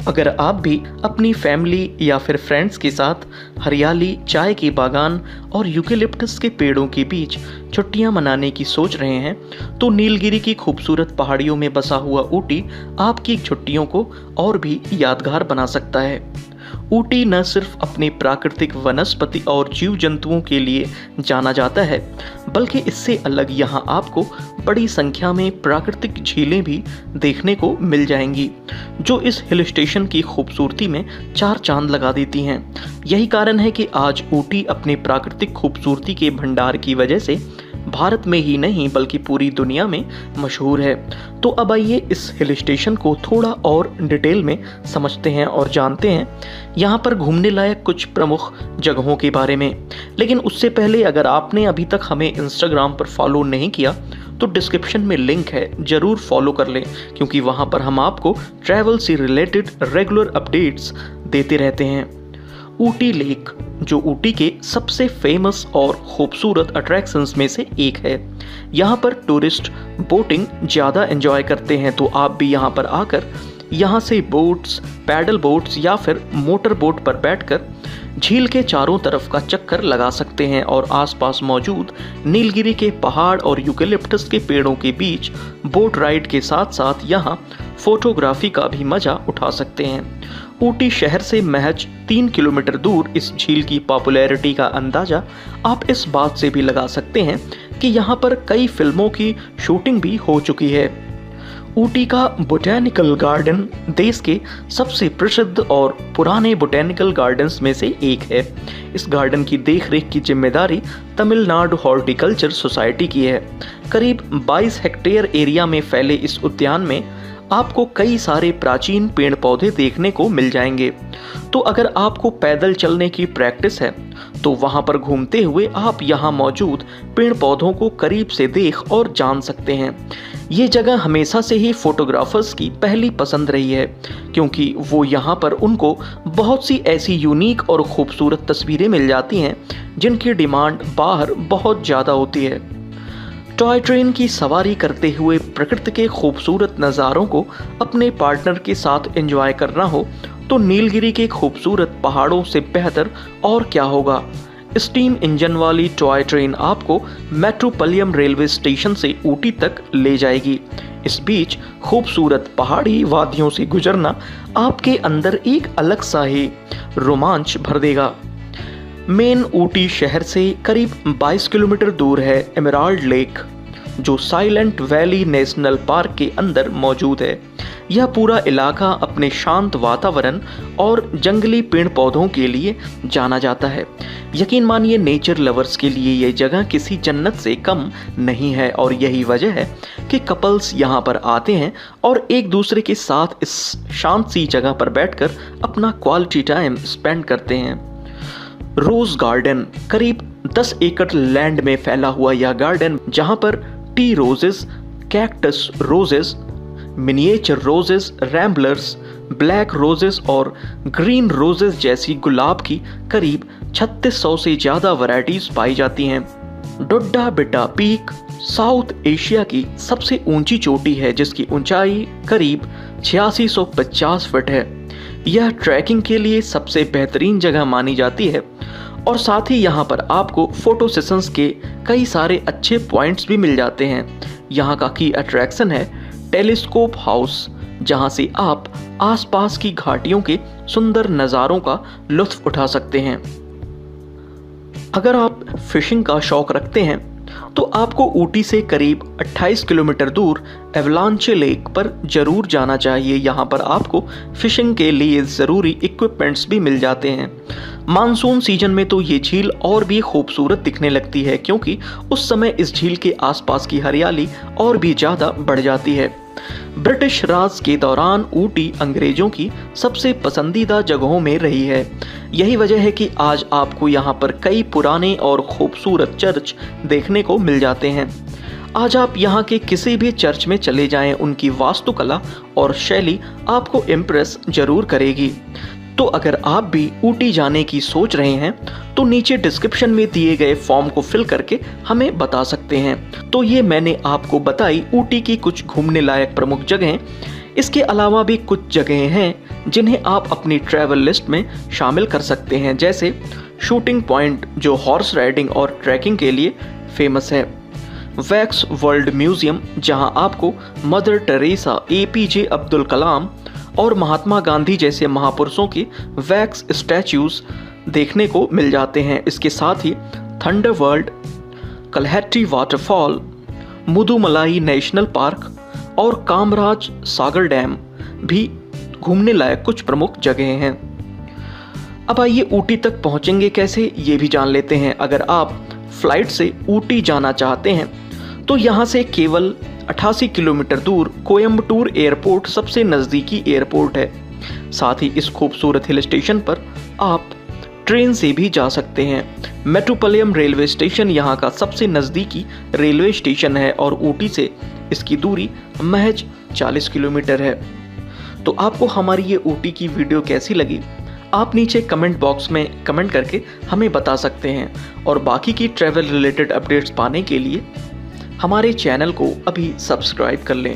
अगर आप भी अपनी फैमिली या फिर फ्रेंड्स के साथ हरियाली, चाय की बागान और यूकेलिप्टस के पेड़ों के बीच छुट्टियां मनाने की सोच रहे हैं, तो नीलगिरी की खूबसूरत पहाड़ियों में बसा हुआ ऊटी आपकी छुट्टियों को और भी यादगार बना सकता है। ऊटी न सिर्फ अपने प्राकृतिक वनस्पति और जीव जंतुओं के लिए जाना जाता है, बल्कि इससे अलग यहाँ आपको बड़ी संख्या में प्राकृतिक झीलें भी देखने को मिल जाएंगी, जो इस हिल स्टेशन की खूबसूरती में चार चांद लगा देती हैं। यही कारण है कि आज ऊटी अपने प्राकृतिक खूबसूरती के भंडार की वजह से भारत में ही नहीं बल्कि पूरी दुनिया में मशहूर है। तो अब आइए इस हिल स्टेशन को थोड़ा और डिटेल में समझते हैं और जानते हैं यहाँ पर घूमने लायक कुछ प्रमुख जगहों के बारे में। लेकिन उससे पहले अगर आपने अभी तक हमें इंस्टाग्राम पर फॉलो नहीं किया तो डिस्क्रिप्शन में लिंक है, ज़रूर फॉलो कर लें, क्योंकि वहाँ पर हम आपको ट्रैवल से रिलेटेड रेगुलर अपडेट्स देते रहते हैं। ऊटी लेक, जो ऊटी के सबसे फेमस और खूबसूरत अट्रैक्शंस में से एक है। यहाँ पर टूरिस्ट बोटिंग ज़्यादा एंजॉय करते हैं, तो आप भी यहाँ पर आकर यहाँ से बोट्स, पैडल बोट्स या फिर मोटर बोट पर बैठकर झील के चारों तरफ का चक्कर लगा सकते हैं और आसपास मौजूद नीलगिरी के पहाड़ और यूकेलिप्टस के पेड़ों के बीच बोट राइड के साथ साथ यहाँ फोटोग्राफी का भी मजा उठा सकते हैं। ऊटी शहर से महज 3 किलोमीटर दूर इस झील की पॉपुलैरिटी का अंदाजा आप इस बात से भी लगा सकते हैं कि यहाँ पर कई फिल्मों की शूटिंग भी हो चुकी है। ऊटी का बोटैनिकल गार्डन देश के सबसे प्रसिद्ध और पुराने बोटैनिकल गार्डन्स में से एक है। इस गार्डन की देखरेख की जिम्मेदारी तमिलनाडु हॉर्टिकल्चर सोसाइटी की है। करीब 22 हेक्टेयर एरिया में फैले इस उद्यान में आपको कई सारे प्राचीन पेड़ पौधे देखने को मिल जाएंगे। तो अगर आपको पैदल चलने की प्रैक्टिस है तो वहां पर घूमते हुए आप यहां मौजूद पेड़ पौधों को करीब से देख और जान सकते हैं। ये जगह हमेशा से ही फोटोग्राफर्स की पहली पसंद रही है, क्योंकि वो यहाँ पर उनको बहुत सी ऐसी यूनिक और खूबसूरत तस्वीरें मिल जाती हैं जिनकी डिमांड बाहर बहुत ज़्यादा होती है। टॉय ट्रेन की सवारी करते हुए प्रकृति के खूबसूरत नज़ारों को अपने पार्टनर के साथ एंजॉय करना हो तो नीलगिरी के खूबसूरत पहाड़ों से बेहतर और क्या होगा। स्टीम इंजन वाली टॉय ट्रेन आपको मेट्रोपलियम रेलवे स्टेशन से ऊटी तक ले जाएगी। इस बीच खूबसूरत पहाड़ी वादियों से गुजरना आपके अंदर एक अलग सा ही रोमांच भर देगा। मेन ऊटी शहर से करीब 22 किलोमीटर दूर है एमराल्ड लेक, जो साइलेंट वैली नेशनल पार्क के अंदर मौजूद है। यह पूरा इलाका अपने शांत वातावरण और जंगली पेड़ पौधों के लिए जाना जाता है। यकीन मानिए, नेचर लवर्स के लिए यह जगह किसी जन्नत से कम नहीं है और यही वजह है कि कपल्स यहाँ पर आते हैं और एक दूसरे के साथ इस शांत सी जगह पर बैठकर अपना क्वालिटी टाइम स्पेंड करते हैं। रोज गार्डन, करीब 10 एकड़ लैंड में फैला हुआ यह गार्डन, जहां पर tea roses, cactus roses, miniature roses, ramblers, black roses और ग्रीन रोजेस जैसी गुलाब की करीब 3600 से ज़्यादा वैरायटीज पाई जाती हैं। डोड्डा बेटा पीक साउथ एशिया की सबसे ऊंची चोटी है, जिसकी ऊंचाई करीब 8650 फीट है। यह ट्रैकिंग के लिए सबसे बेहतरीन जगह मानी जाती है और साथ ही यहाँ पर आपको फोटो सेशंस के कई सारे अच्छे पॉइंट्स भी मिल जाते हैं। यहाँ का की अट्रैक्शन है टेलीस्कोप हाउस, जहाँ से आप आसपास की घाटियों के सुंदर नज़ारों का लुत्फ उठा सकते हैं। अगर आप फिशिंग का शौक रखते हैं तो आपको ऊटी से करीब 28 किलोमीटर दूर एवलांचे लेक पर जरूर जाना चाहिए। यहाँ पर आपको फिशिंग के लिए ज़रूरी इक्विपमेंट्स भी मिल जाते हैं। मानसून सीजन में तो ये झील और भी खूबसूरत दिखने लगती है, क्योंकि उस समय इस झील के आसपास की हरियाली और भी ज़्यादा बढ़ जाती है। ब्रिटिश राज के दौरान ऊटी अंग्रेजों की सबसे पसंदीदा जगहों में रही है। यही वजह है कि आज आपको यहाँ पर कई पुराने और खूबसूरत चर्च देखने को मिल जाते हैं। आज आप यहाँ के किसी भी चर्च में चले जाएं, उनकी वास्तुकला और शैली आपको इम्प्रेस जरूर करेगी। तो अगर आप भी ऊटी जाने की सोच रहे हैं तो नीचे डिस्क्रिप्शन में दिए गए फॉर्म को फिल करके हमें बता सकते हैं। तो ये मैंने आपको बताई ऊटी की कुछ घूमने लायक प्रमुख जगहें। इसके अलावा भी कुछ जगहें हैं जिन्हें आप अपनी ट्रैवल लिस्ट में शामिल कर सकते हैं, जैसे शूटिंग पॉइंट जो हॉर्स राइडिंग और ट्रैकिंग के लिए फेमस है, वैक्स वर्ल्ड म्यूजियम जहां आपको mother Teresa, APJ Abdul Kalam और महात्मा गांधी जैसे महापुरुषों के वैक्स स्टैच्यूज देखने को मिल जाते हैं। इसके साथ ही thunder world, Kalhatti waterfall, Mudumalai national park और कामराज सागर डैम भी घूमने लायक कुछ प्रमुख जगह हैं। अब आइए ऊटी तक पहुंचेंगे कैसे ये भी जान लेते हैं। अगर आप फ्लाइट से ऊटी जाना चाहते हैं तो यहाँ से केवल 88 किलोमीटर दूर कोयम्बटूर एयरपोर्ट सबसे नज़दीकी एयरपोर्ट है। साथ ही इस खूबसूरत हिल स्टेशन पर आप ट्रेन से भी जा सकते हैं। मेट्रोपलियम रेलवे स्टेशन यहाँ का सबसे नज़दीकी रेलवे स्टेशन है और ऊटी से इसकी दूरी महज 40 किलोमीटर है। तो आपको हमारी ये ऊटी की वीडियो कैसी लगी, आप नीचे कमेंट बॉक्स में कमेंट करके हमें बता सकते हैं। और बाकी की ट्रैवल रिलेटेड अपडेट्स पाने के लिए हमारे चैनल को अभी सब्सक्राइब कर लें।